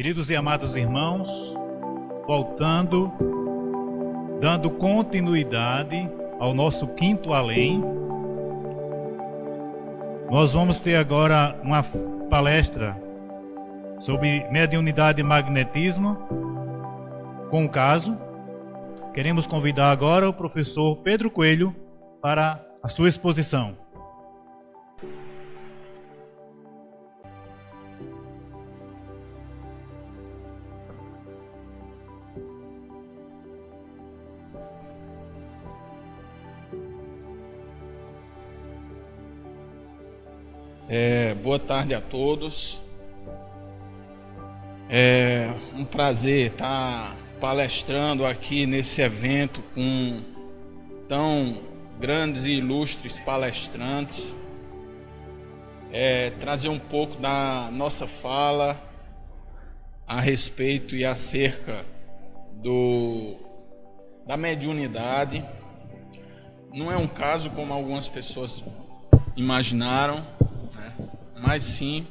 Queridos e amados irmãos, voltando, dando continuidade ao nosso quinto além, nós vamos ter agora uma palestra sobre mediunidade e magnetismo com o caso. Queremos convidar agora o professor Pedro Coelho para a sua exposição. Boa tarde a todos. É um prazer estar palestrando aqui nesse evento com tão grandes e ilustres palestrantes. Trazer um pouco da nossa fala a respeito e acerca da mediunidade. Não é um caso como algumas pessoas imaginaram, mas sim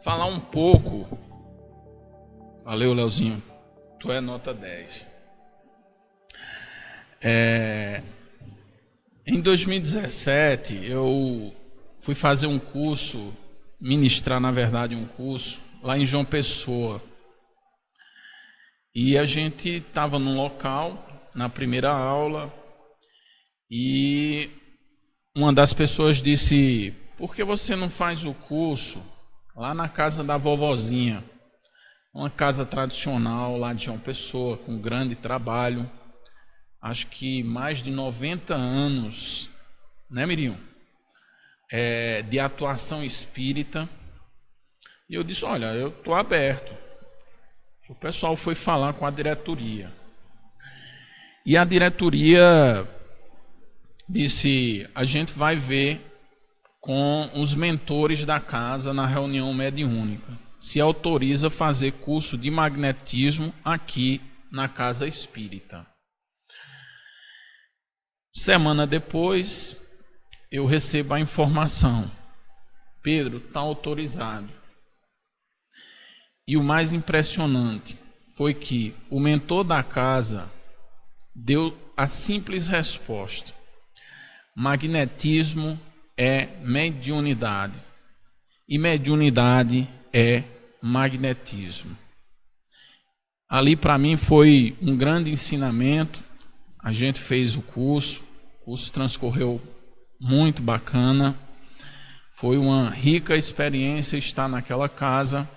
falar um pouco. Valeu, Leozinho, tu é nota 10. Em 2017 eu fui fazer um curso, ministrar na verdade um curso lá em João Pessoa, e a gente estava num local na primeira aula e uma das pessoas disse: por que você não faz o curso lá na casa da vovozinha? Uma casa tradicional lá de João Pessoa, com grande trabalho. Acho que mais de 90 anos, né, Mirinho? De atuação espírita. E eu disse: olha, eu estou aberto. O pessoal foi falar com a diretoria. E a diretoria disse: a gente vai ver com os mentores da casa na reunião mediúnica se autoriza fazer curso de magnetismo aqui na casa espírita. Semana depois eu recebo a informação: Pedro, está autorizado. E o mais impressionante foi que o mentor da casa deu a simples resposta: magnetismo é mediunidade e mediunidade é magnetismo. Ali para mim foi um grande ensinamento. A gente fez o curso transcorreu muito bacana. Foi uma rica experiência estar naquela casa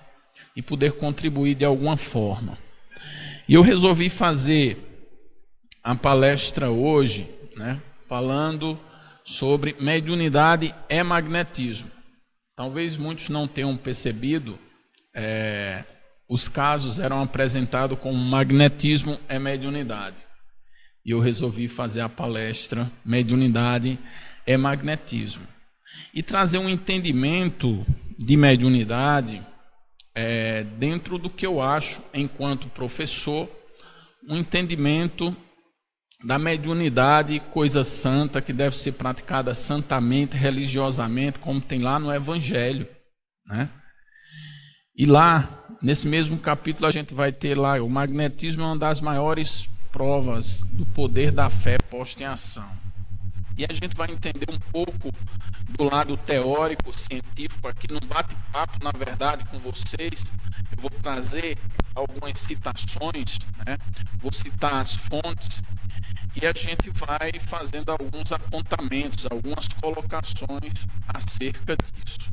e poder contribuir de alguma forma. E eu resolvi fazer a palestra hoje, falando sobre mediunidade é magnetismo. Talvez muitos não tenham percebido, os casos eram apresentados como magnetismo é mediunidade. E eu resolvi fazer a palestra mediunidade é magnetismo. E trazer um entendimento de mediunidade dentro do que eu acho, enquanto professor, um entendimento da mediunidade, coisa santa, que deve ser praticada santamente, religiosamente, como tem lá no Evangelho, E lá, nesse mesmo capítulo, a gente vai ter lá: o magnetismo é uma das maiores provas do poder da fé posta em ação. E a gente vai entender um pouco do lado teórico, científico, aqui num bate-papo, na verdade, com vocês. Eu vou trazer algumas citações, Vou citar as fontes, e a gente vai fazendo alguns apontamentos, algumas colocações acerca disso.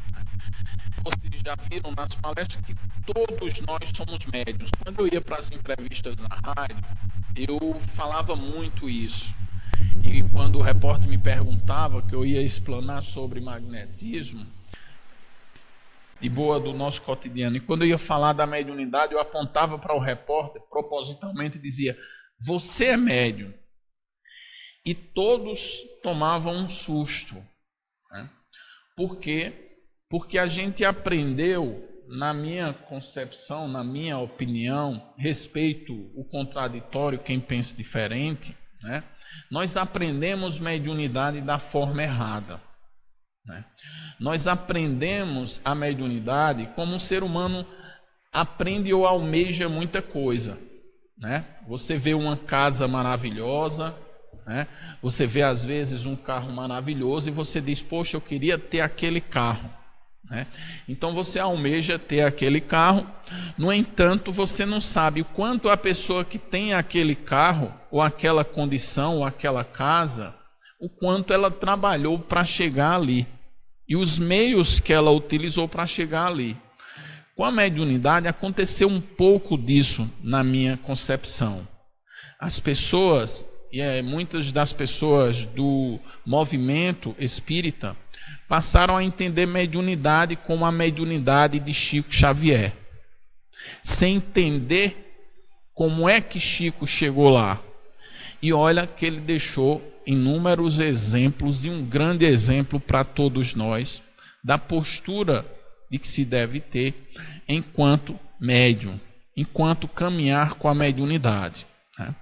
Vocês já viram nas palestras que todos nós somos médiuns. Quando eu ia para as entrevistas na rádio, eu falava muito isso. E quando o repórter me perguntava que eu ia explanar sobre magnetismo, de boa, do nosso cotidiano, e quando eu ia falar da mediunidade, eu apontava para o repórter, propositalmente dizia: você é médium. E todos tomavam um susto. Por quê? Porque a gente aprendeu, na minha concepção, na minha opinião, respeito o contraditório, quem pensa diferente, nós aprendemos mediunidade da forma errada. Nós aprendemos a mediunidade como um ser humano aprende ou almeja muita coisa, né? Você vê uma casa maravilhosa, né? Você vê às vezes um carro maravilhoso e você diz: poxa, eu queria ter aquele carro, né? Então você almeja ter aquele carro. No entanto, você não sabe o quanto a pessoa que tem aquele carro, ou aquela condição, ou aquela casa, o quanto ela trabalhou para chegar ali e os meios que ela utilizou para chegar ali. Com a mediunidade aconteceu um pouco disso na minha concepção. As pessoas, muitas das pessoas do movimento espírita, passaram a entender mediunidade como a mediunidade de Chico Xavier, sem entender como é que Chico chegou lá. E olha que ele deixou inúmeros exemplos, e um grande exemplo para todos nós, da postura de que se deve ter enquanto médium, enquanto caminhar com a mediunidade, né?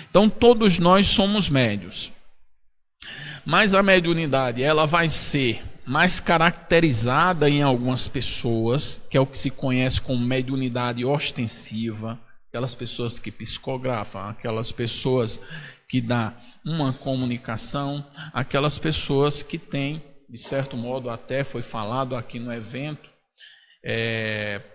Então todos nós somos médios, mas a mediunidade ela vai ser mais caracterizada em algumas pessoas, que é o que se conhece como mediunidade ostensiva, aquelas pessoas que psicografam, aquelas pessoas que dão uma comunicação, aquelas pessoas que têm, de certo modo, até foi falado aqui no evento,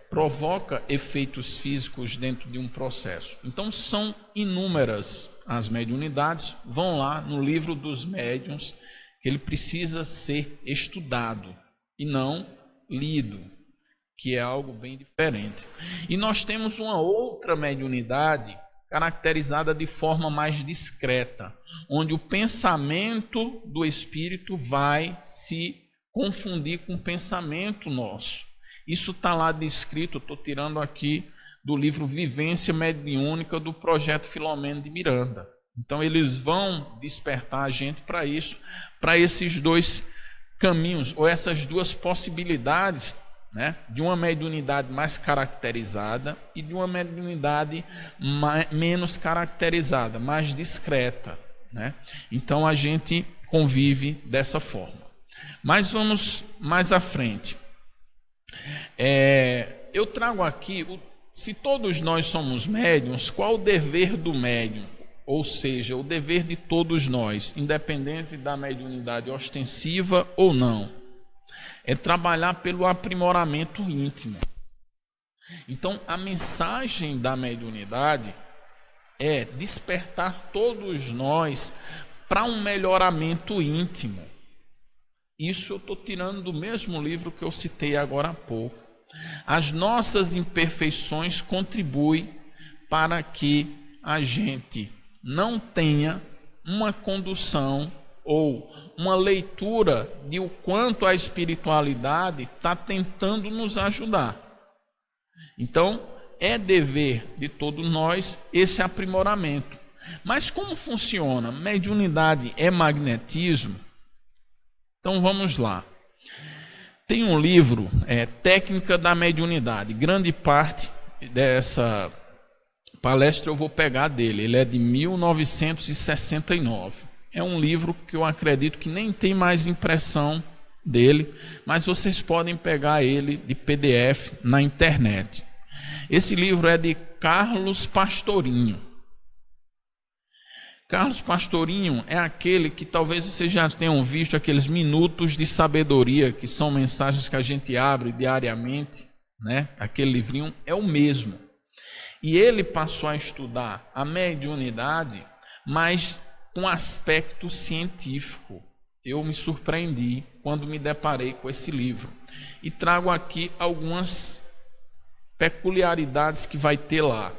provoca efeitos físicos dentro de um processo. Então são inúmeras as mediunidades. Vão lá no livro dos médiuns, que ele precisa ser estudado e não lido, que é algo bem diferente. E nós temos uma outra mediunidade caracterizada de forma mais discreta, onde o pensamento do espírito vai se confundir com o pensamento nosso. Isso está lá descrito, estou tirando aqui do livro Vivência Mediúnica do Projeto Filomeno de Miranda. Então eles vão despertar a gente para isso, para esses dois caminhos, ou essas duas possibilidades, né, de uma mediunidade mais caracterizada e de uma mediunidade menos caracterizada, mais discreta, né? Então a gente convive dessa forma. Mas vamos mais à frente. Eu trago aqui, se todos nós somos médiuns, qual o dever do médium? Ou seja, o dever de todos nós, independente da mediunidade ostensiva ou não, é trabalhar pelo aprimoramento íntimo. Então, a mensagem da mediunidade é despertar todos nós para um melhoramento íntimo. Isso eu estou tirando do mesmo livro que eu citei agora há pouco. As nossas imperfeições contribuem para que a gente não tenha uma condução ou uma leitura de o quanto a espiritualidade está tentando nos ajudar. Então, é dever de todos nós esse aprimoramento. Mas como funciona? Mediunidade é magnetismo? Então vamos lá. Tem um livro, Técnica da Mediunidade. Grande parte dessa palestra eu vou pegar dele. Ele é de 1969. É um livro que eu acredito que nem tem mais impressão dele, mas vocês podem pegar ele de PDF na internet. Esse livro é de Carlos Pastorinho. Carlos Pastorinho é aquele que talvez vocês já tenham visto, aqueles minutos de sabedoria, que são mensagens que a gente abre diariamente, né? Aquele livrinho é o mesmo. E ele passou a estudar a mediunidade, mas com aspecto científico. Eu me surpreendi quando me deparei com esse livro. E trago aqui algumas peculiaridades que vai ter lá.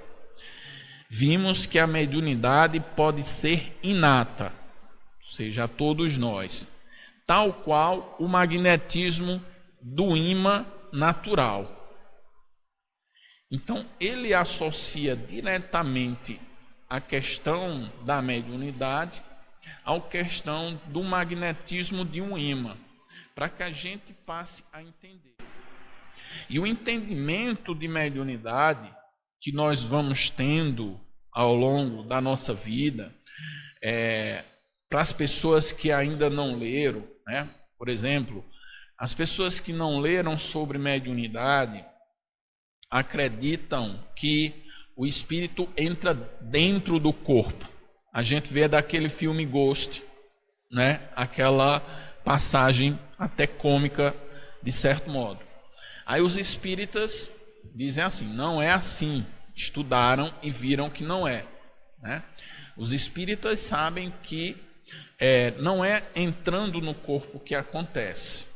Vimos que a mediunidade pode ser inata, ou seja, a todos nós, tal qual o magnetismo do ímã natural. Então, ele associa diretamente a questão da mediunidade à questão do magnetismo de um ímã, para que a gente passe a entender. E o entendimento de mediunidade que nós vamos tendo ao longo da nossa vida, para as pessoas que ainda não leram, né? Por exemplo, as pessoas que não leram sobre mediunidade, acreditam que o espírito entra dentro do corpo. A gente vê daquele filme Ghost, né? Aquela passagem até cômica, de certo modo. Aí os espíritas dizem assim, não é assim. Estudaram e viram que não é, né? Os espíritas sabem que não é entrando no corpo que acontece.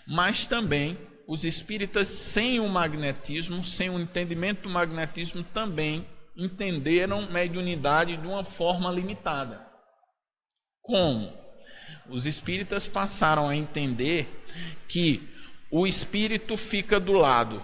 Mas também os espíritas, sem o magnetismo, sem o entendimento do magnetismo, também entenderam mediunidade de uma forma limitada. Como? Os espíritas passaram a entender que o espírito fica do lado,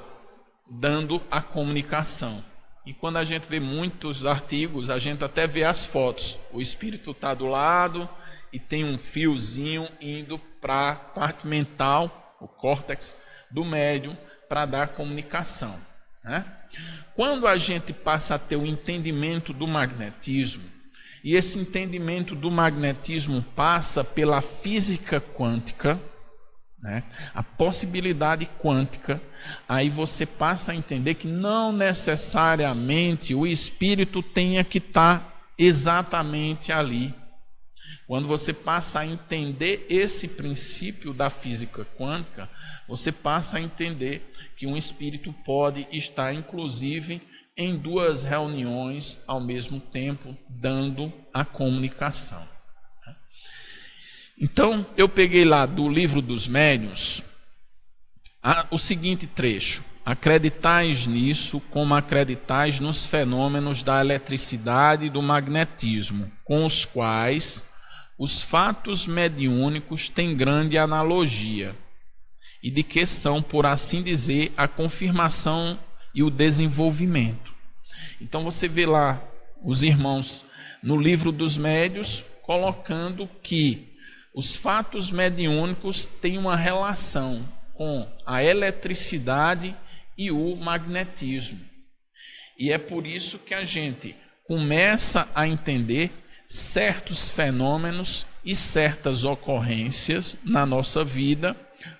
dando a comunicação. E quando a gente vê muitos artigos, a gente até vê as fotos. O espírito está do lado e tem um fiozinho indo para a parte mental, o córtex do médium, para dar comunicação, né? Quando a gente passa a ter o entendimento do magnetismo, e esse entendimento do magnetismo passa pela física quântica, né? A possibilidade quântica, aí você passa a entender que não necessariamente o espírito tenha que estar exatamente ali. Quando você passa a entender esse princípio da física quântica, você passa a entender que um espírito pode estar, inclusive, em duas reuniões ao mesmo tempo, dando a comunicação. Então, eu peguei lá do Livro dos Médiuns o seguinte trecho: acreditais nisso como acreditais nos fenômenos da eletricidade e do magnetismo, com os quais os fatos mediúnicos têm grande analogia, e de que são, por assim dizer, a confirmação e o desenvolvimento. Então você vê lá os irmãos no Livro dos Médiuns colocando que os fatos mediúnicos têm uma relação com a eletricidade e o magnetismo. E é por isso que a gente começa a entender certos fenômenos e certas ocorrências na nossa vida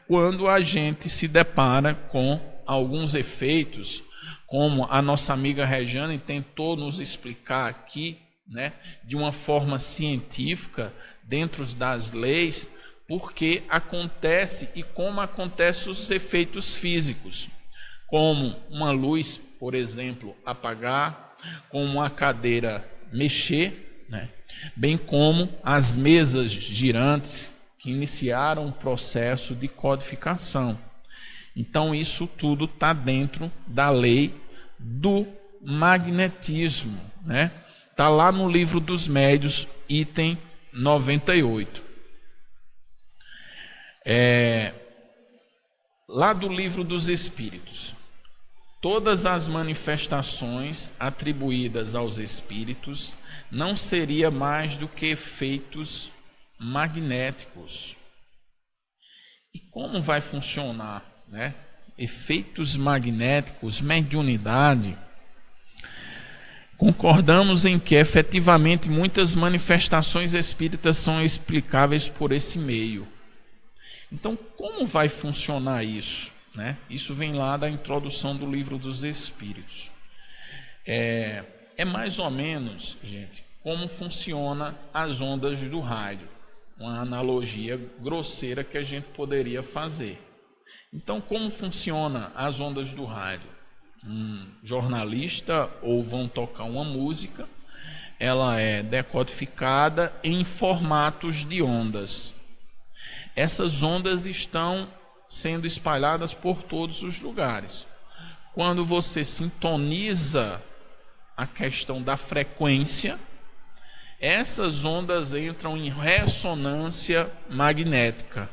quando a gente se depara com alguns efeitos, como a nossa amiga Regiane tentou nos explicar aqui, né, de uma forma científica, dentro das leis, porque acontece e como acontecem os efeitos físicos, como uma luz, por exemplo, apagar, como uma cadeira mexer, né, bem como as mesas girantes que iniciaram um processo de codificação. Então isso tudo está dentro da lei do magnetismo, né? Está lá no Livro dos Médiuns, item 98. Lá do Livro dos Espíritos: todas as manifestações atribuídas aos espíritos não seria mais do que efeitos magnéticos. E como vai funcionar, né? Efeitos magnéticos, mediunidade. Concordamos em que efetivamente muitas manifestações espíritas são explicáveis por esse meio. Então, como vai funcionar isso, né? Isso vem lá da introdução do Livro dos Espíritos. É mais ou menos, gente, como funciona as ondas do rádio. Uma analogia grosseira que a gente poderia fazer. Então, como funciona as ondas do rádio? Um jornalista ou vão tocar uma música, ela é decodificada em formatos de ondas. Essas ondas estão sendo espalhadas por todos os lugares. Quando você sintoniza a questão da frequência, essas ondas entram em ressonância magnética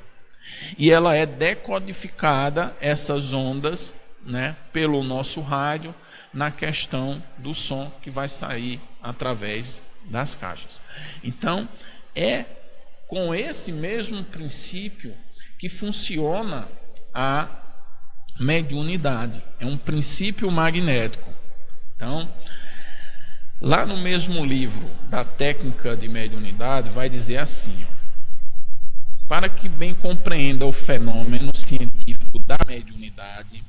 e ela é decodificada, essas ondas, né, pelo nosso rádio, na questão do som que vai sair através das caixas. Então, é com esse mesmo princípio que funciona a mediunidade. É um princípio magnético. Então, lá no mesmo livro da técnica de mediunidade, vai dizer assim: para que bem compreenda o fenômeno científico da mediunidade,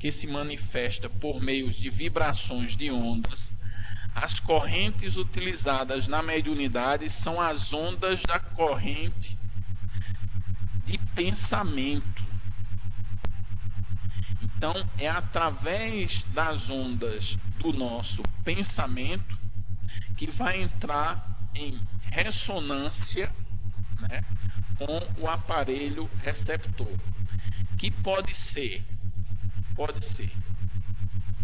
que se manifesta por meio de vibrações de ondas, as correntes utilizadas na mediunidade são as ondas da corrente de pensamento. Então, é através das ondas do nosso pensamento que vai entrar em ressonância, né, com o aparelho receptor, que pode ser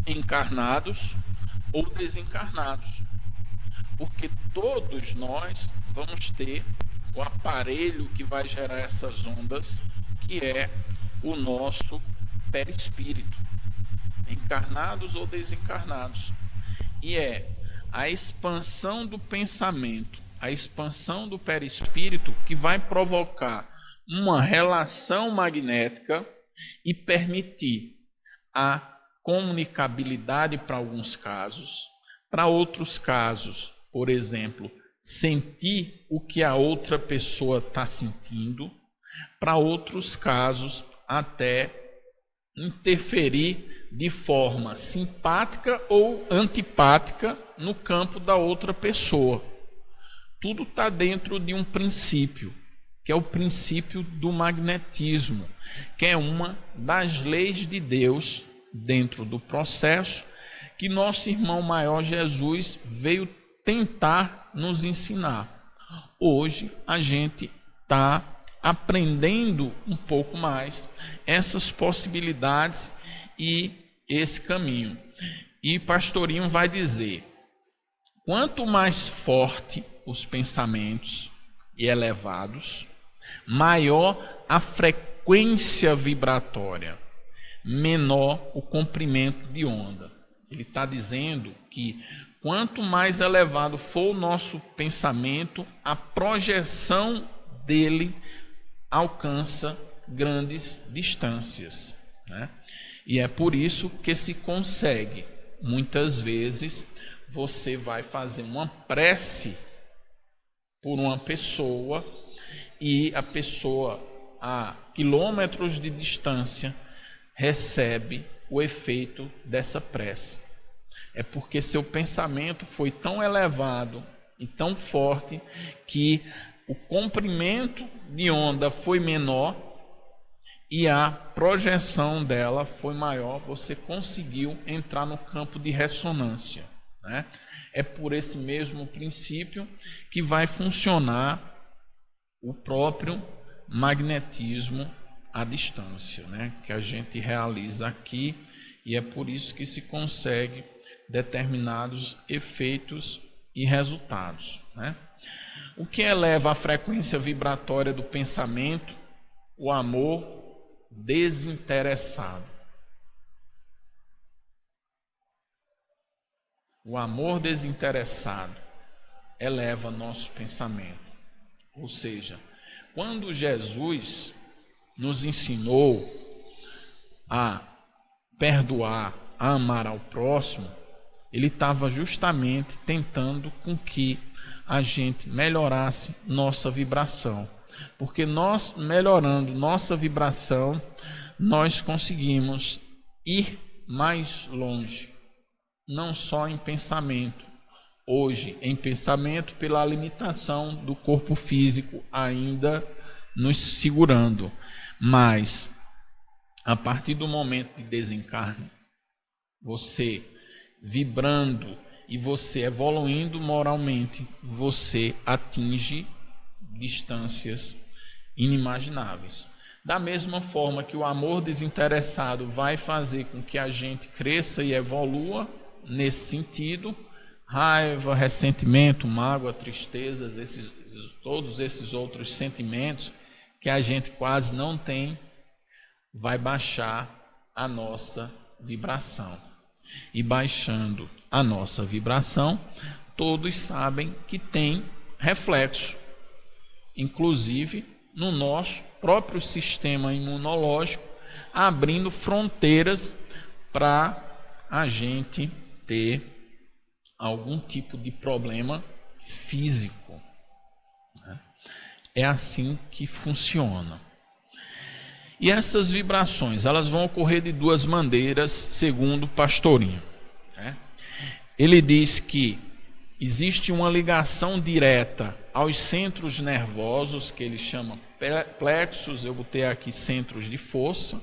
encarnados ou desencarnados, porque todos nós vamos ter o aparelho que vai gerar essas ondas, que é o nosso perispírito, encarnados ou desencarnados, e é a expansão do pensamento, a expansão do perispírito que vai provocar uma relação magnética e permitir a comunicabilidade para alguns casos. Para outros casos, por exemplo, sentir o que a outra pessoa está sentindo. Para outros casos, até interferir de forma simpática ou antipática no campo da outra pessoa. Tudo está dentro de um princípio, que é o princípio do magnetismo, que é uma das leis de Deus dentro do processo que nosso irmão maior Jesus veio tentar nos ensinar. Hoje a gente está aprendendo um pouco mais essas possibilidades e esse caminho. E Pastorinho vai dizer: quanto mais forte os pensamentos e elevados, maior a frequência vibratória, menor o comprimento de onda. Ele está dizendo que quanto mais elevado for o nosso pensamento, a projeção dele alcança grandes distâncias, né? E é por isso que se consegue. Muitas vezes você vai fazer uma prece por uma pessoa e a pessoa a quilômetros de distância recebe o efeito dessa prece. É porque seu pensamento foi tão elevado e tão forte que o comprimento de onda foi menor e a projeção dela foi maior. Você conseguiu entrar no campo de ressonância, né? É por esse mesmo princípio que vai funcionar o próprio magnetismo à distância, né? Que a gente realiza aqui, e é por isso que se consegue determinados efeitos e resultados, né? O que eleva a frequência vibratória do pensamento? O amor desinteressado. O amor desinteressado eleva nosso pensamento. Ou seja, quando Jesus nos ensinou a perdoar, a amar ao próximo, ele estava justamente tentando com que a gente melhorasse nossa vibração. Porque nós, melhorando nossa vibração, nós conseguimos ir mais longe. Não só em pensamento. Hoje, em pensamento, pela limitação do corpo físico ainda nos segurando. Mas, a partir do momento de desencarne, você vibrando e você evoluindo moralmente, você atinge distâncias inimagináveis. Da mesma forma que o amor desinteressado vai fazer com que a gente cresça e evolua nesse sentido, raiva, ressentimento, mágoa, tristezas, todos esses outros sentimentos que a gente quase não tem, vai baixar a nossa vibração. E baixando a nossa vibração, todos sabem que tem reflexo, inclusive no nosso próprio sistema imunológico, abrindo fronteiras para a gente ter algum tipo de problema físico. É assim que funciona. E essas vibrações, elas vão ocorrer de duas maneiras, segundo o Pastorinho, né? Ele diz que existe uma ligação direta aos centros nervosos, que ele chama plexos, eu botei aqui centros de força.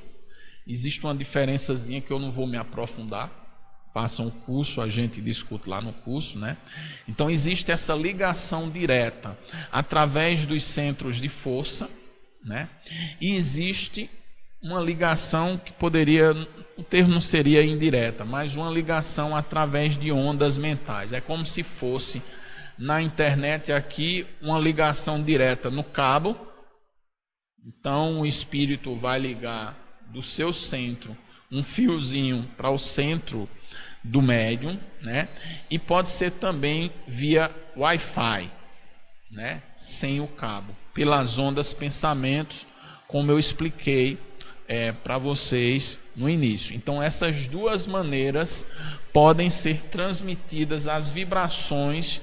Existe uma diferençazinha que eu não vou me aprofundar. Façam um curso, a gente discute lá no curso, né? Então existe essa ligação direta através dos centros de força, né? E existe uma ligação que poderia, o termo não seria indireta, mas uma ligação através de ondas mentais. É como se fosse na internet aqui uma ligação direta no cabo. Então o espírito vai ligar do seu centro um fiozinho para o centro do médium, né? E pode ser também via Wi-Fi, né? Sem o cabo, pelas ondas pensamentos, como eu expliquei para vocês no início. Então essas duas maneiras podem ser transmitidas as vibrações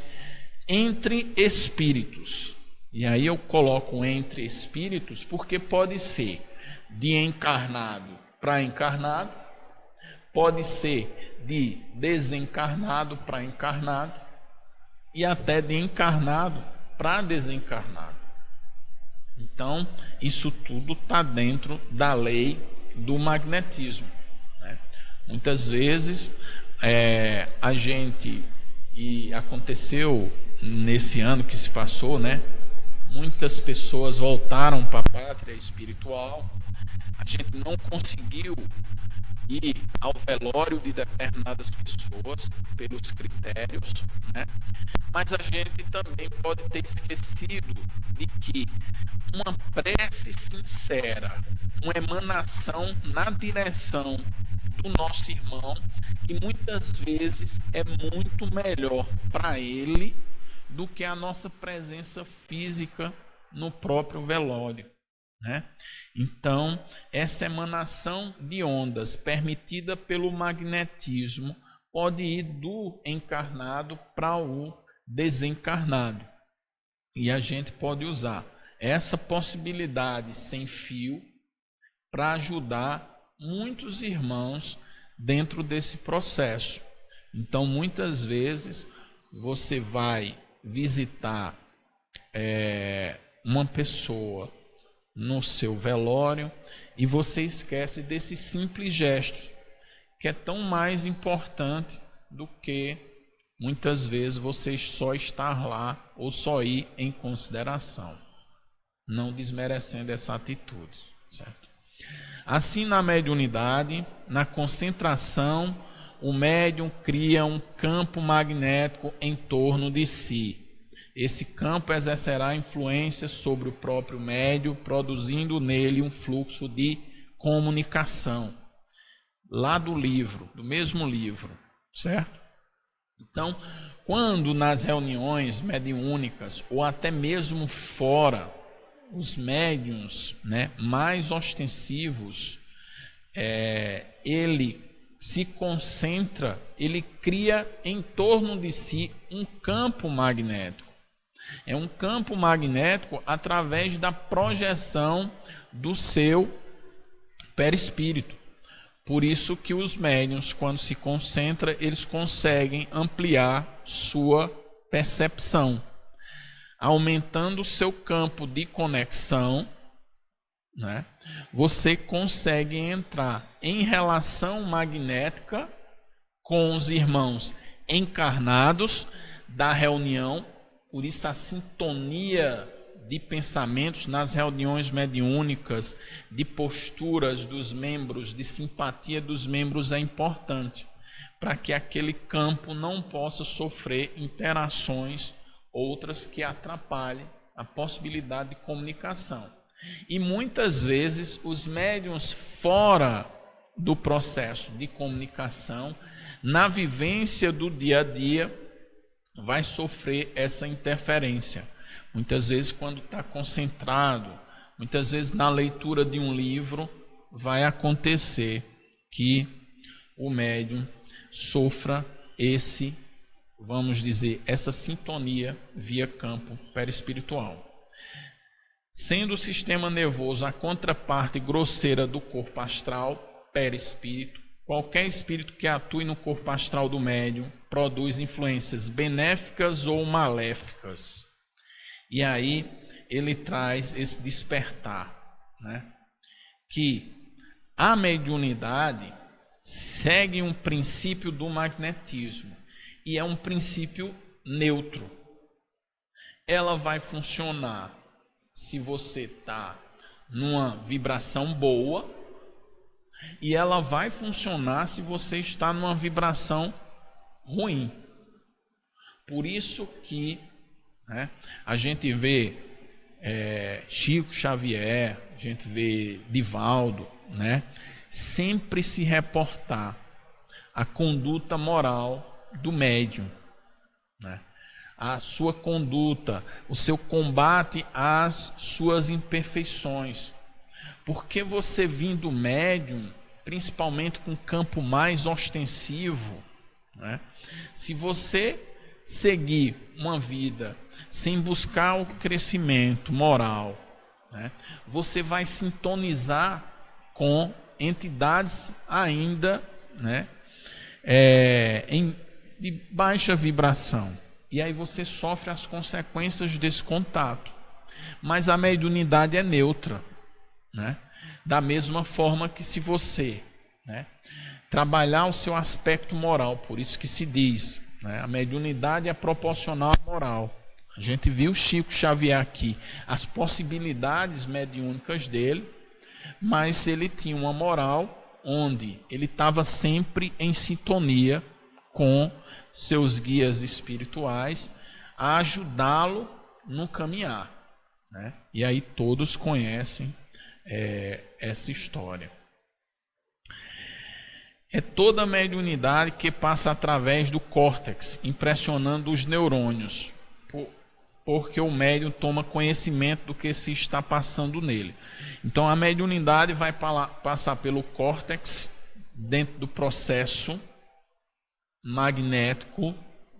entre espíritos. E aí eu coloco entre espíritos porque pode ser de encarnado para encarnado, pode ser de desencarnado para encarnado e até de encarnado para desencarnado. Então, isso tudo está dentro da lei do magnetismo, né? Muitas vezes a gente, e aconteceu nesse ano que se passou, né? Muitas pessoas voltaram para a pátria espiritual. A gente não conseguiu ir ao velório de determinadas pessoas pelos critérios, né? Mas a gente também pode ter esquecido de que uma prece sincera, uma emanação na direção do nosso irmão, que muitas vezes é muito melhor para ele do que a nossa presença física no próprio velório, né? Então, essa emanação de ondas permitida pelo magnetismo pode ir do encarnado para o desencarnado. E a gente pode usar essa possibilidade sem fio para ajudar muitos irmãos dentro desse processo. Então, muitas vezes, você vai visitar uma pessoa no seu velório e você esquece desses simples gestos, que é tão mais importante do que muitas vezes você só estar lá ou só ir em consideração, não desmerecendo essa atitude, certo? Assim, na mediunidade, na concentração, o médium cria um campo magnético em torno de si. Esse campo exercerá influência sobre o próprio médium, produzindo nele um fluxo de comunicação. Lá do livro, do mesmo livro, certo? Então, quando nas reuniões mediúnicas, ou até mesmo fora, os médiuns, né, mais ostensivos, ele se concentra, ele cria em torno de si um campo magnético. É um campo magnético através da projeção do seu perispírito. Por isso que os médiuns, quando se concentram, eles conseguem ampliar sua percepção, aumentando o seu campo de conexão, né? Você consegue entrar em relação magnética com os irmãos encarnados da reunião. Por isso a sintonia de pensamentos nas reuniões mediúnicas, de posturas dos membros, de simpatia dos membros é importante, para que aquele campo não possa sofrer interações outras que atrapalhem a possibilidade de comunicação. E muitas vezes os médiuns fora do processo de comunicação, na vivência do dia a dia, vai sofrer essa interferência. Muitas vezes quando está concentrado, muitas vezes na leitura de um livro, vai acontecer que o médium sofra esse, vamos dizer, essa sintonia via campo perispiritual. Sendo o sistema nervoso a contraparte grosseira do corpo astral, perispírito, qualquer espírito que atue no corpo astral do médium produz influências benéficas ou maléficas. E aí ele traz esse despertar, né? Que a mediunidade segue um princípio do magnetismo e é um princípio neutro. Ela vai funcionar se você está numa vibração boa e ela vai funcionar se você está numa vibração ruim. Por isso que, né, a gente vê Chico Xavier, a gente vê Divaldo, né, sempre se reportar a conduta moral do médium, né, a sua conduta, o seu combate às suas imperfeições. Porque você vindo médium, principalmente com um campo mais ostensivo, né, se você seguir uma vida sem buscar o crescimento moral, né, você vai sintonizar com entidades ainda, né, de baixa vibração. E aí você sofre as consequências desse contato. Mas a mediunidade é neutra, né? Da mesma forma que se você, né, trabalhar o seu aspecto moral, por isso que se diz, né, a mediunidade é proporcional à moral. A gente viu Chico Xavier aqui, as possibilidades mediúnicas dele, mas ele tinha uma moral onde ele estava sempre em sintonia com seus guias espirituais a ajudá-lo no caminhar, né? E aí todos conhecem essa história. É toda a mediunidade que passa através do córtex, impressionando os neurônios, porque o médium toma conhecimento do que se está passando nele. Então a mediunidade vai passar pelo córtex dentro do processo magnético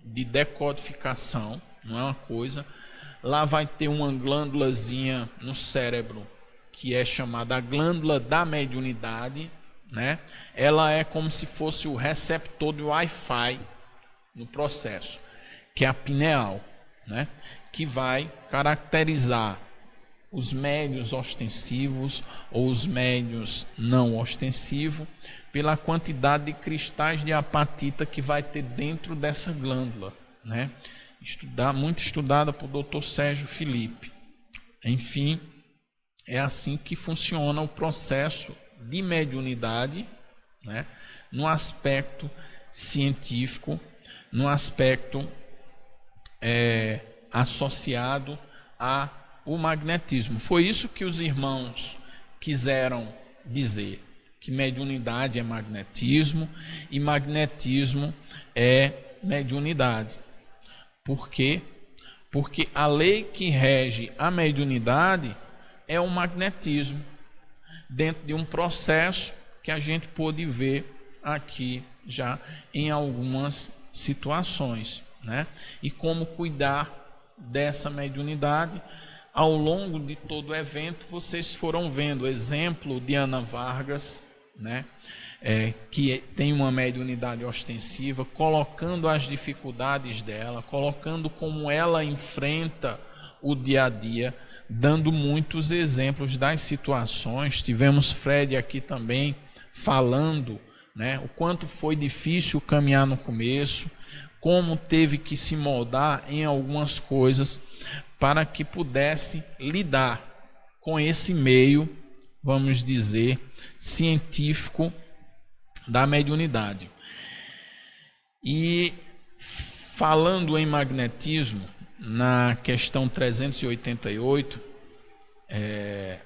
de decodificação, não é uma coisa. Lá vai ter uma glândulazinha no cérebro que é chamada a glândula da mediunidade, né? Ela é como se fosse o receptor do Wi-Fi no processo, que é a pineal, né? Que vai caracterizar os médiuns ostensivos ou os médiuns não ostensivos pela quantidade de cristais de apatita que vai ter dentro dessa glândula, né? Muito estudada por Dr. Sérgio Felipe. Enfim, é assim que funciona o processo de mediunidade, né? No aspecto científico, no aspecto associado ao magnetismo. Foi isso que os irmãos quiseram dizer, que mediunidade é magnetismo e magnetismo é mediunidade. Por quê? Porque a lei que rege a mediunidade é o magnetismo, dentro de um processo que a gente pôde ver aqui já em algumas situações, né? E como cuidar dessa mediunidade. Ao longo de todo o evento, vocês foram vendo o exemplo de Ana Vargas, né? Que tem uma mediunidade ostensiva, colocando as dificuldades dela, colocando como ela enfrenta o dia a dia, dando muitos exemplos das situações. Tivemos Fred aqui também falando, né, o quanto foi difícil caminhar no começo, como teve que se moldar em algumas coisas para que pudesse lidar com esse meio, vamos dizer, científico da mediunidade. E falando em magnetismo, na questão 388,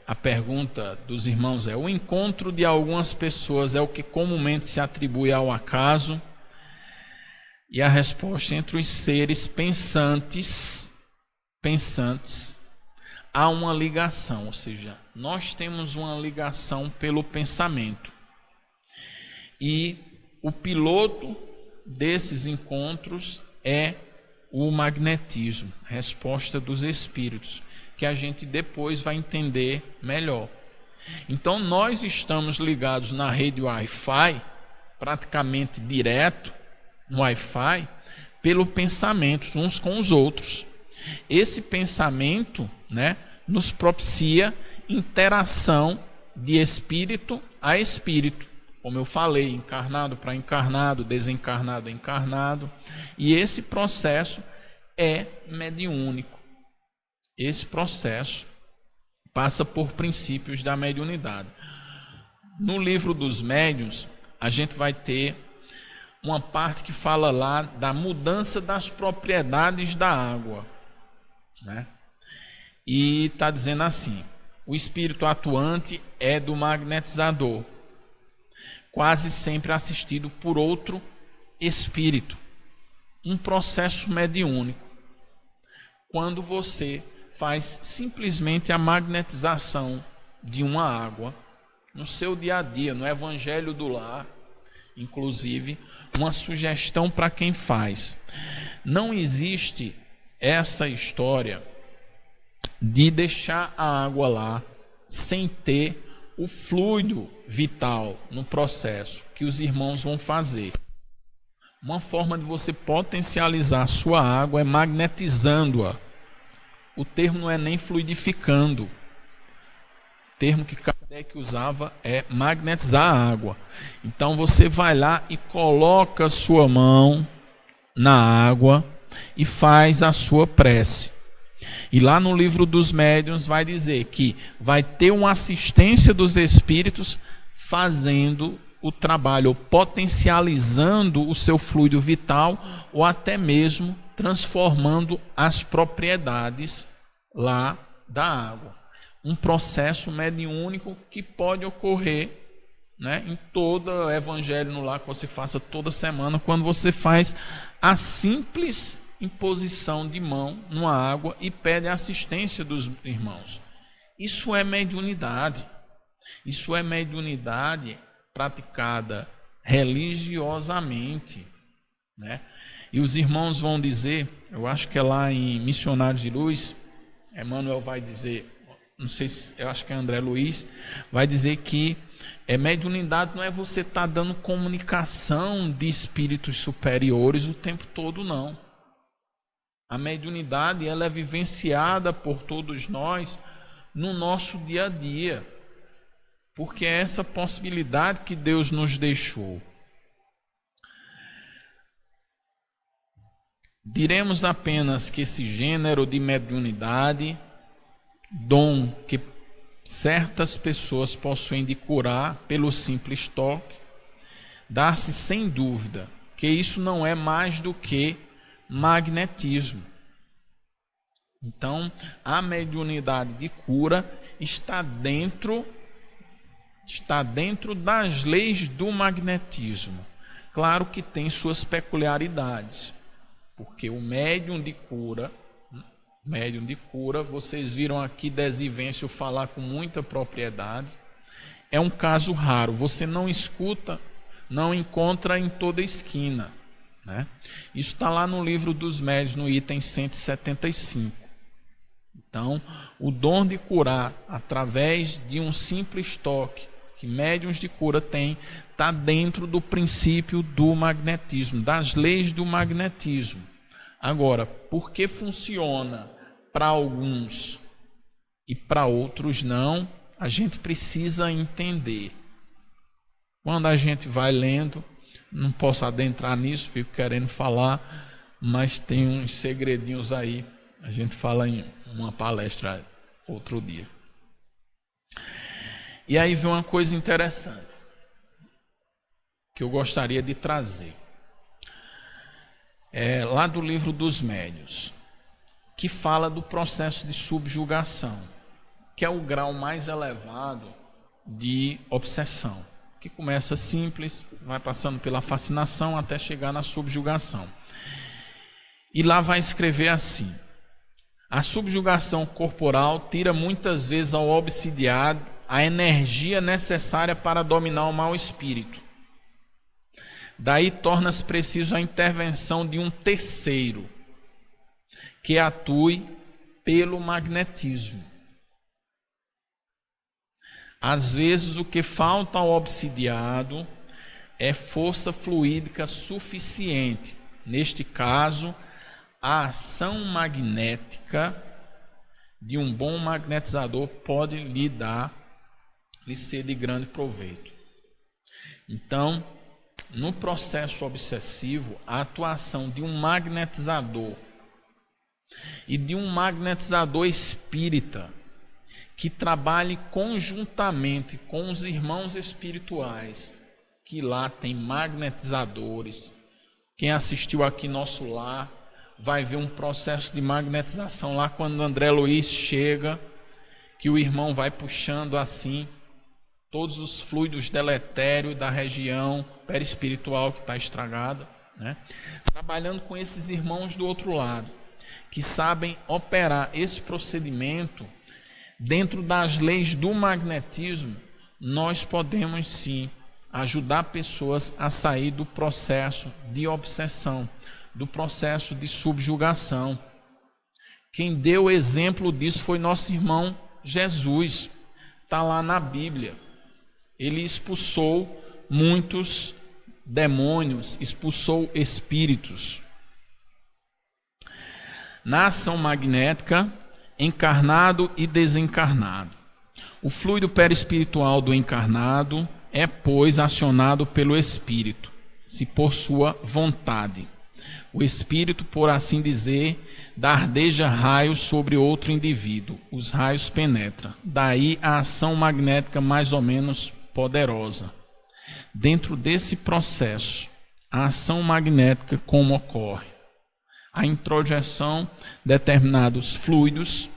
a pergunta dos irmãos é: o encontro de algumas pessoas é o que comumente se atribui ao acaso? E a resposta: entre os seres pensantes, há uma ligação, ou seja, nós temos uma ligação pelo pensamento. E o piloto desses encontros é o magnetismo, resposta dos espíritos, que a gente depois vai entender melhor. Então nós estamos ligados na rede Wi-Fi, praticamente direto no Wi-Fi, pelo pensamento uns com os outros. Esse pensamento, né, nos propicia interação de espírito a espírito, como eu falei, encarnado para encarnado, desencarnado a encarnado, e esse processo é mediúnico. Esse processo passa por princípios da mediunidade. No livro dos médiuns, a gente vai ter uma parte que fala lá da mudança das propriedades da água, né? E está dizendo assim: o espírito atuante é do magnetizador, quase sempre assistido por outro espírito. Um processo mediúnico. Quando você faz simplesmente a magnetização de uma água no seu dia a dia, no Evangelho do Lar, inclusive, uma sugestão para quem faz. Não existe essa história de deixar a água lá sem ter o fluido vital no processo que os irmãos vão fazer. Uma forma de você potencializar a sua água é magnetizando-a. O termo não é nem fluidificando. O termo que Kardec usava é magnetizar a água. Então você vai lá e coloca a sua mão na água e faz a sua prece. E lá no livro dos médiuns vai dizer que vai ter uma assistência dos espíritos fazendo o trabalho, ou potencializando o seu fluido vital, ou até mesmo transformando as propriedades lá da água. Um processo mediúnico que pode ocorrer, né, em todo o Evangelho no Lar que você faça toda semana, quando você faz a simples imposição de mão numa água e pede a assistência dos irmãos. Isso é mediunidade. Isso é mediunidade praticada religiosamente, né? E os irmãos vão dizer, eu acho que é lá em Missionários de Luz, Emmanuel vai dizer, não sei se, eu acho que é André Luiz, vai dizer que mediunidade não é você estar dando comunicação de espíritos superiores o tempo todo, não. A mediunidade, ela é vivenciada por todos nós no nosso dia a dia, porque é essa possibilidade que Deus nos deixou. Diremos apenas que esse gênero de mediunidade, dom que certas pessoas possuem de curar pelo simples toque, dá-se sem dúvida que isso não é mais do que magnetismo. Então, a mediunidade de cura está dentro das leis do magnetismo. Claro que tem suas peculiaridades, porque o médium de cura, vocês viram aqui Desivêncio falar com muita propriedade, é um caso raro, você não escuta, não encontra em toda esquina, né? Isso está lá no livro dos médiuns, no item 175. Então, o dom de curar através de um simples toque, que médiuns de cura têm, está dentro do princípio do magnetismo, das leis do magnetismo. Agora, por que funciona para alguns e para outros não, a gente precisa entender. Quando a gente vai lendo, não posso adentrar nisso, fico querendo falar, mas tem uns segredinhos aí, a gente fala em uma palestra outro dia. E aí vem uma coisa interessante que eu gostaria de trazer. Lá do livro dos médiuns, que fala do processo de subjugação, que é o grau mais elevado de obsessão, que começa simples, vai passando pela fascinação até chegar na subjugação. E lá vai escrever assim: a subjugação corporal tira muitas vezes ao obsidiado a energia necessária para dominar o mau espírito. Daí torna-se preciso a intervenção de um terceiro, que atue pelo magnetismo. Às vezes o que falta ao obsidiado é força fluídica suficiente. Neste caso, a ação magnética de um bom magnetizador pode lhe ser de grande proveito. Então, no processo obsessivo, a atuação de um magnetizador e de um magnetizador espírita que trabalhe conjuntamente com os irmãos espirituais, que lá tem magnetizadores. Quem assistiu aqui nosso lar vai ver um processo de magnetização lá quando André Luiz chega, que o irmão vai puxando assim todos os fluidos deletérios da região perispiritual que está estragada, né? Trabalhando com esses irmãos do outro lado, que sabem operar esse procedimento dentro das leis do magnetismo, nós podemos sim ajudar pessoas a sair do processo de obsessão, do processo de subjugação. Quem deu exemplo disso foi nosso irmão Jesus. Está lá na Bíblia. Ele expulsou muitos demônios, expulsou espíritos. Na ação magnética, encarnado e desencarnado. O fluido perispiritual do encarnado é, pois, acionado pelo espírito, se por sua vontade. O espírito, por assim dizer, dardeja raios sobre outro indivíduo. Os raios penetram. Daí a ação magnética mais ou menos poderosa. Dentro desse processo, a ação magnética como ocorre? A introjeção de determinados fluidos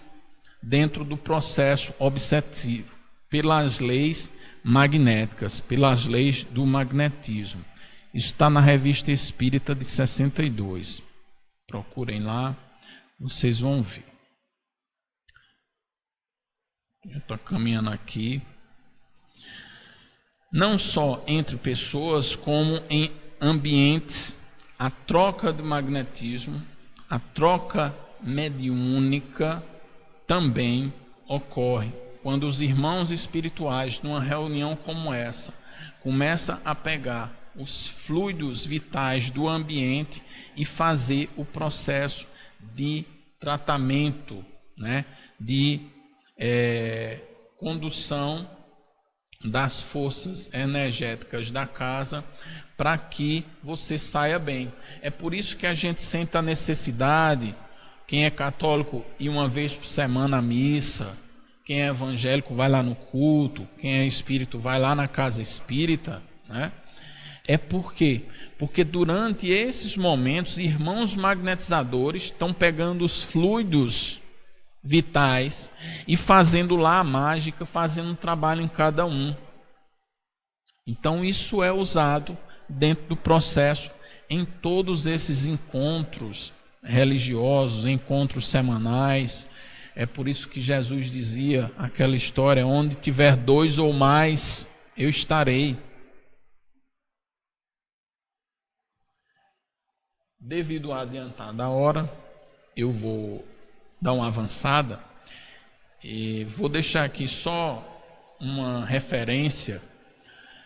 dentro do processo obsessivo, pelas leis magnéticas, pelas leis do magnetismo. Isso está na Revista Espírita de 62. Procurem lá, vocês vão ver. Eu estou caminhando aqui. Não só entre pessoas, como em ambientes, a troca de magnetismo, a troca mediúnica também ocorre quando os irmãos espirituais, numa reunião como essa, começam a pegar os fluidos vitais do ambiente e fazer o processo de tratamento, né, de condução das forças energéticas da casa para que você saia bem. É por isso que a gente sente a necessidade, quem é católico, ir uma vez por semana à missa, quem é evangélico vai lá no culto, quem é espírito vai lá na casa espírita, né? É porque durante esses momentos, irmãos magnetizadores estão pegando os fluidos vitais e fazendo lá a mágica, fazendo um trabalho em cada um. Então isso é usado dentro do processo em todos esses encontros religiosos, encontros semanais. É por isso que Jesus dizia aquela história: onde tiver 2 ou mais, eu estarei. Devido à adiantar da hora, eu vou dar uma avançada e vou deixar aqui só uma referência.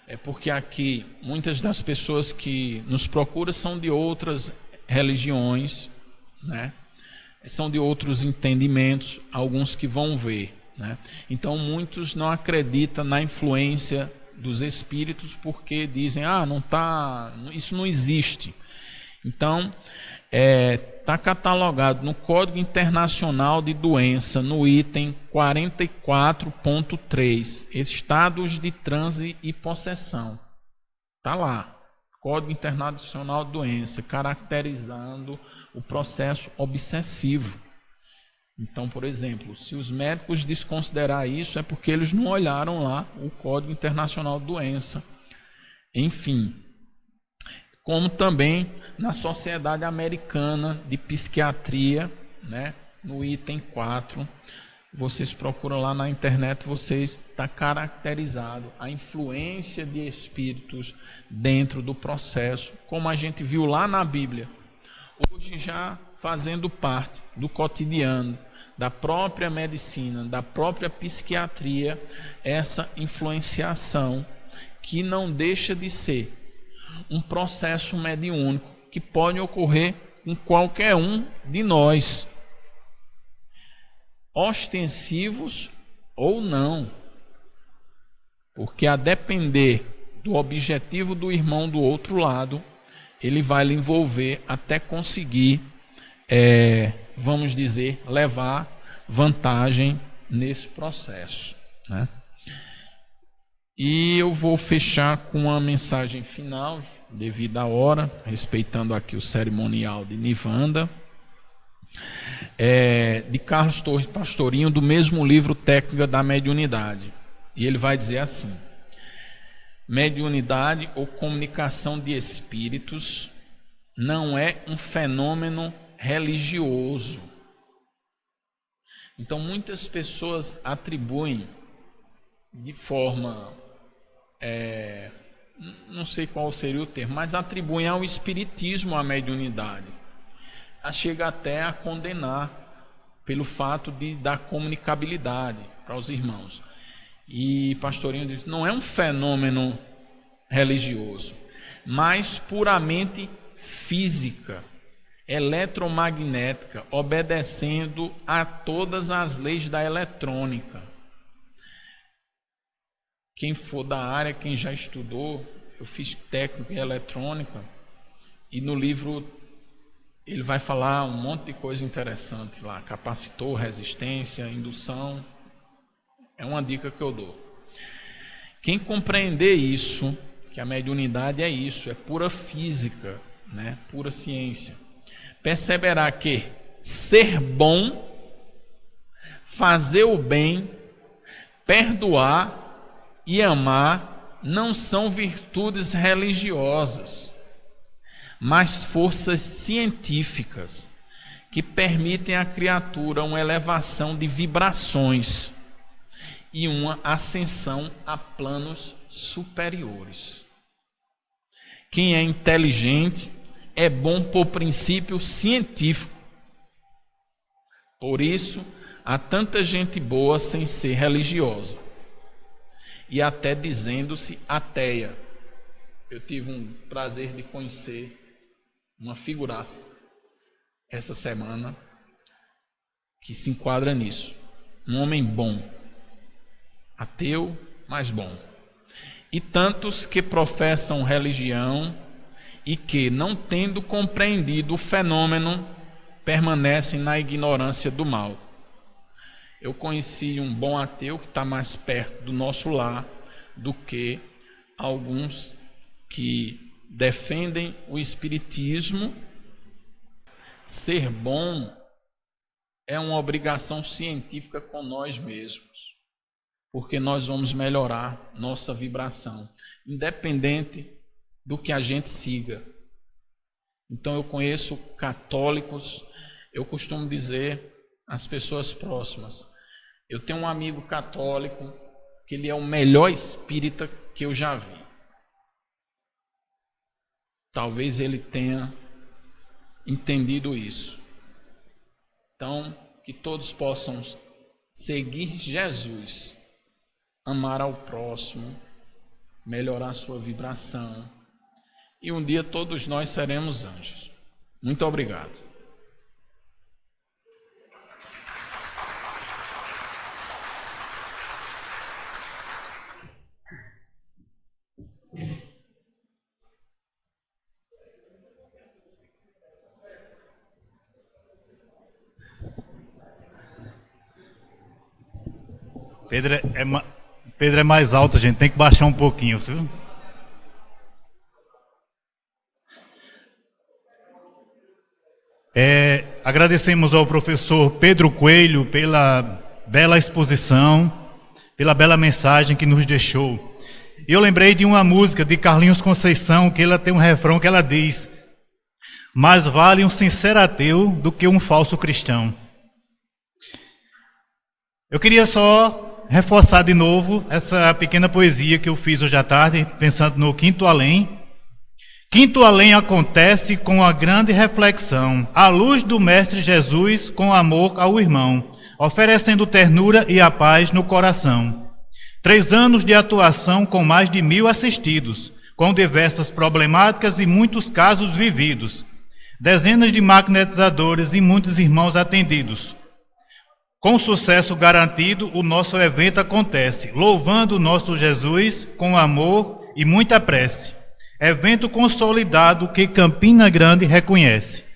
É porque aqui muitas das pessoas que nos procuram são de outras religiões, né? São de outros entendimentos, alguns que vão ver, né? Então muitos não acreditam na influência dos espíritos porque dizem: isso não existe. Então está catalogado no Código Internacional de Doença, no item 44.3, estados de transe e possessão. Está lá, Código Internacional de Doença, caracterizando o processo obsessivo. Então, por exemplo, se os médicos desconsiderar isso, é porque eles não olharam lá o Código Internacional de Doença. Enfim, como também na Sociedade Americana de Psiquiatria, né, no item 4, vocês procuram lá na internet, está caracterizado a influência de espíritos dentro do processo, como a gente viu lá na Bíblia, hoje já fazendo parte do cotidiano da própria medicina, da própria psiquiatria, essa influenciação que não deixa de ser um processo mediúnico que pode ocorrer com qualquer um de nós, ostensivos ou não, porque a depender do objetivo do irmão do outro lado, ele vai lhe envolver até conseguir, vamos dizer, levar vantagem nesse processo, né? E eu vou fechar com uma mensagem final, devido à hora, respeitando aqui o cerimonial de Nivanda, de Carlos Torres Pastorinho, do mesmo livro Técnica da Mediunidade. E ele vai dizer assim: mediunidade ou comunicação de espíritos não é um fenômeno religioso. Então muitas pessoas atribuem de forma, não sei qual seria o termo, mas atribuem ao espiritismo a mediunidade. Chega até a condenar pelo fato de dar comunicabilidade para os irmãos. E Pastorinho diz: não é um fenômeno religioso, mas puramente física, eletromagnética, obedecendo a todas as leis da eletrônica. Quem for da área, quem já estudou, eu fiz técnico em eletrônica, e no livro ele vai falar um monte de coisa interessante lá: capacitor, resistência, indução. É uma dica que eu dou. Quem compreender isso, que a mediunidade é isso, é pura física, né? Pura ciência, perceberá que ser bom, fazer o bem, perdoar e amar não são virtudes religiosas, mas forças científicas que permitem à criatura uma elevação de vibrações e uma ascensão a planos superiores. Quem é inteligente é bom por princípio científico. Por isso, há tanta gente boa sem ser religiosa, e até dizendo-se ateia. Eu tive um prazer de conhecer uma figuraça essa semana que se enquadra nisso. Um homem bom, ateu, mas bom. E tantos que professam religião e que, não tendo compreendido o fenômeno, permanecem na ignorância do mal. Eu conheci um bom ateu que está mais perto do nosso lar do que alguns que defendem o espiritismo. Ser bom é uma obrigação científica com nós mesmos, porque nós vamos melhorar nossa vibração, independente do que a gente siga. Então eu conheço católicos, eu costumo dizer às pessoas próximas: eu tenho um amigo católico que ele é o melhor espírita que eu já vi. Talvez ele tenha entendido isso. Então, que todos possam seguir Jesus, amar ao próximo, melhorar sua vibração, e um dia todos nós seremos anjos. Muito obrigado. Pedro é mais alto, gente, tem que baixar um pouquinho, viu? Agradecemos ao professor Pedro Coelho pela bela exposição, pela bela mensagem que nos deixou. E eu lembrei de uma música de Carlinhos Conceição, que ela tem um refrão que ela diz: mais vale um sincero ateu do que um falso cristão. Eu queria só reforçar de novo essa pequena poesia que eu fiz hoje à tarde, pensando no quinto além. Quinto além acontece com a grande reflexão, à luz do Mestre Jesus, com amor ao irmão. oferecendo ternura e a paz no coração. 3 anos de atuação com mais de 1.000 assistidos, com diversas problemáticas e muitos casos vividos. Dezenas de magnetizadores e muitos irmãos atendidos. Com sucesso garantido, o nosso evento acontece, louvando o nosso Jesus com amor e muita prece. Evento consolidado que Campina Grande reconhece.